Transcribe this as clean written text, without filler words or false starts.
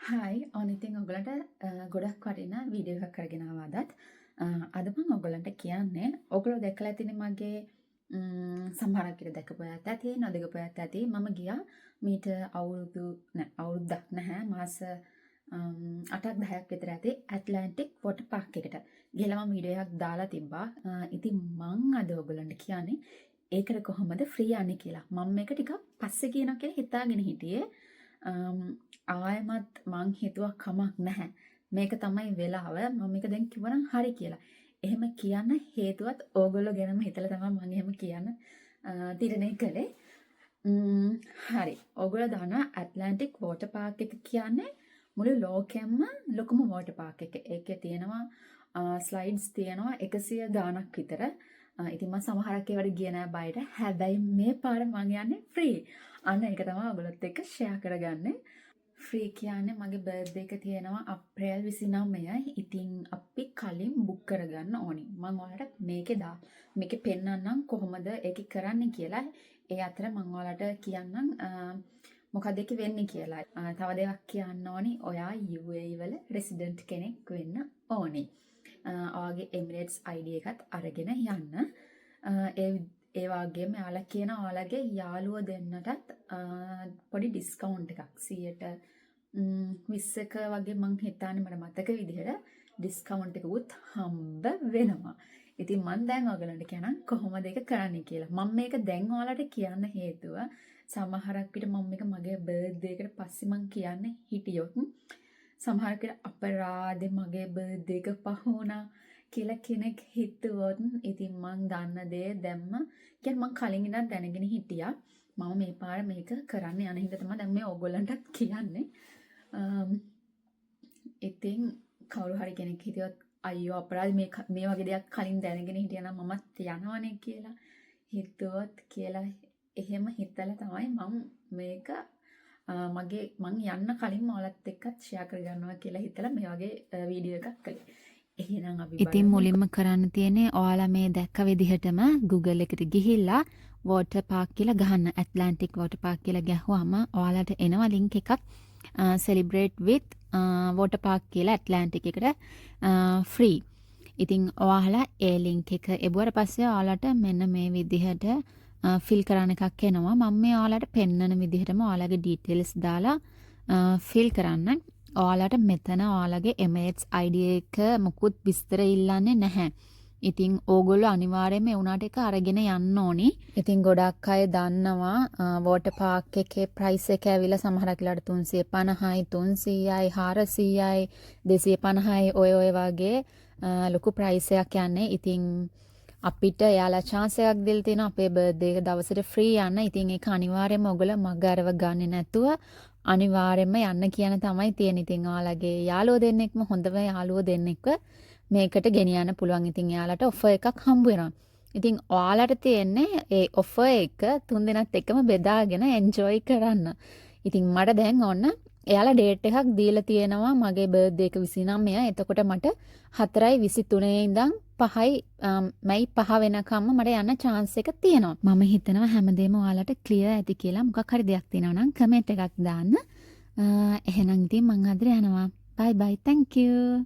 Hi ඔන්න ඉතින් ඔයගලන්ට ගොඩක් වටිනා වීඩියෝ එකක් අරගෙන ආවා අදත්. අද මම ඔයගලන්ට කියන්නේ ඔයගොල්ලෝ දැකලා ඇතිනේ මගේ සමහරක් විට දැකපු අයත් ඇති නොදකපු අයත් ඇති මම ගියා මීට අවුරුද්දක් නැහැ මාස 8ක් 10ක් විතර ඇති ඇට්ලැන්ටික් වොටර් පාර්ක් එකට. ගිහලා මම වීඩියෝ එකක් දාලා තිබ්බා. ඉතින් මං අද ඔයගලන්ට කියන්නේ ඒකට කොහොමද ෆ්‍රී යන්නේ කියලා. මම මේක ටිකක් පස්සේ කියනවා කියලා හිතාගෙන හිටියේ. ආයමත් මං හිතුවා කමක් නැහැ. මේක තමයි වෙලාව. මම මේක දැන් කිව්වනම් හරි කියලා. එහෙම කියන්න හේතුවත් ඕගොල්ලෝ ගැනම හිතලා තමයි මම එහෙම කියන්න තීරණය කළේ. හරි. ඕගොල්ලෝ දන්නවා ඇට්ලැන්ටික් වෝටර් පාර්ක් එක කියන්නේ මුළු ලෝකෙම ලොකුම වෝටර් පාර්ක් එක. ඒකේ තියෙනවා ස්ලයිඩ්ස් තියෙනවා 100 ගාණක් විතර. ඉතින් මම සමහරක් ඒවට ගියේ නෑ බයට. හැබැයි මේ පාර මං යන්නේ ෆ්‍රී. අන්න ඒක තමයි ඔයගොල්ලොත් එක්ක ෂෙයා කරගන්නේ. ෆ්‍රී කියන්නේ මගේ බර්ත්ඩේ එක තියෙනවා අප්‍රේල් 29යි. ඉතින් අපි කලින් බුක් කරගන්න ඕනි. මම ඔයාලට මේකේ පෙන්නන්නම් කොහොමද ඒක කරන්නේ කියලා. ඒ අතර මම ඔයාලට කියන්නම් මොකද ඒක වෙන්නේ කියලා. තව දෙයක් කියන්න ඕනි. ඔයා UAE වල රෙසිඩන්ට් කෙනෙක් වෙන්න ඕනි. ඔයාගේ එමිරේට්ස් ID එකත් අරගෙන යන්න. ඒ වගේම යාලා කියන ඔයාලගේ යාළුවෝ දෙන්නටත් පොඩි ඩිස්කවුන්ට් එකක් 20ක වගේ මං හිතන්නේ මට මතක විදිහට ඩිස්කවුන්ට් එකකුත් හම්බ වෙනවා. ඉතින් මං දැන් ඔයගලන්ට කියන්නම් කොහොමද ඒක කරන්නේ කියලා. මම මේක දැන් ඔයාලට කියන්න හේතුව සමහරක් විට මම මේක මගේ බර්ත්ඩේ එකට පස්සේ මං කියන්නේ හිටියොත් සමහරක් විට අපරාධේ මගේ බර්ත්ඩේ එක පහ වුණා කියලා කෙනෙක් හිතුවොත් ඉතින් මං දන්න දේ දැම්ම කියන්නේ මං කලින් ඉඳන් දැනගෙන හිටියා මම මේ පාර මේක කරන්න යන හින්දා තමයි දැන් මේ ඕගොල්ලන්ටත් කියන්නේ. ඉතින් කවුරු හරි කෙනෙක් හිටියොත් අයියෝ අපරාධ මේ වගේ දෙයක් කලින් දැනගෙන හිටියා නම් මමත් යනවනේ කියලා හිතුවොත් කියලා එහෙම හිතලා තමයි මම මේක මං යන්න කලින් ඔයාලත් එක්කත් ෂෙයා කරගන්නවා කියලා හිතලා මේ වගේ වීඩියෝ එකක් කළේ. එහෙනම් අපි ඉතින් මුලින්ම කරන්න තියෙන්නේ ඔයාලා මේ දැක්ක විදිහටම Google එකට ගිහිල්ලා water park කියලා ගහන්න. Atlantic water park කියලා ගැහුවම ඔයාලට එනවා link එකක් celebrate with water park කියලා Atlantic එකට free. ඉතින් ඔයාලා ඒ link එක එබුවට පස්සේ ඔයාලට මෙන්න මේ විදිහට fill කරන්න එකක් එනවා. මම මේ ඔයාලට පෙන්නන විදිහටම ඔයාලගේ details දාලා fill කරන්න. ඔයාලට මෙතන ඔයාලගේ Emirates ID එක මුකුත් විස්තර ඉල්ලන්නේ නැහැ. ඉතින් ඕගොල්ලෝ අනිවාර්යයෙන්ම ඒ උනාට එක අරගෙන යන්න ඕනි. ඉතින් ගොඩක් අය දන්නවා water park එකේ price එක ඇවිල්ලා සමහරක් වෙලාවට 350යි 300යි 400යි 250යි ඔය වගේ ලොකු price එකක් යන්නේ. ඉතින් අපිට යාලා chance එකක් දෙලා තියෙනවා අපේ birthday එක දවසට free යන්න. ඉතින් ඒක අනිවාර්යයෙන්ම ඔයගොල්ලෝ මග අරව ගන්නේ නැතුව අනිවාර්යයෙන්ම යන්න කියන තමයි තියෙන්නේ. ඉතින් ඔයාලගේ යාළුවෝ දෙන්නෙක්ම හොඳම යාළුවෝ දෙන්නෙක්ව මේකට ගෙනියන්න පුළුවන්. ඉතින් එයාලට ඔෆර් එකක් හම්බ වෙනවා. ඉතින් ඔයාලට තියෙන්නේ ඒ ඔෆර් එක තුන් දෙනාත් එක්කම බෙදාගෙන එන්ජොයි කරන්න. ඉතින් මට දැන් ඔන්න එයාලා ඩේට් එකක් දීලා තියෙනවා මගේ බර්ත්ඩේ එක 29. එතකොට මට 4/23 ඉඳන් 5යි මැයි 5 වෙනකම්ම මට යන්න chance එක තියෙනවා. මම හිතනවා හැමදේම ඔයාලට clear ඇති කියලා. මොකක් හරි දෙයක් තියෙනවා නම් comment එකක් දාන්න. එහෙනම් ඉතින් මං අද යනවා. bye bye, thank you.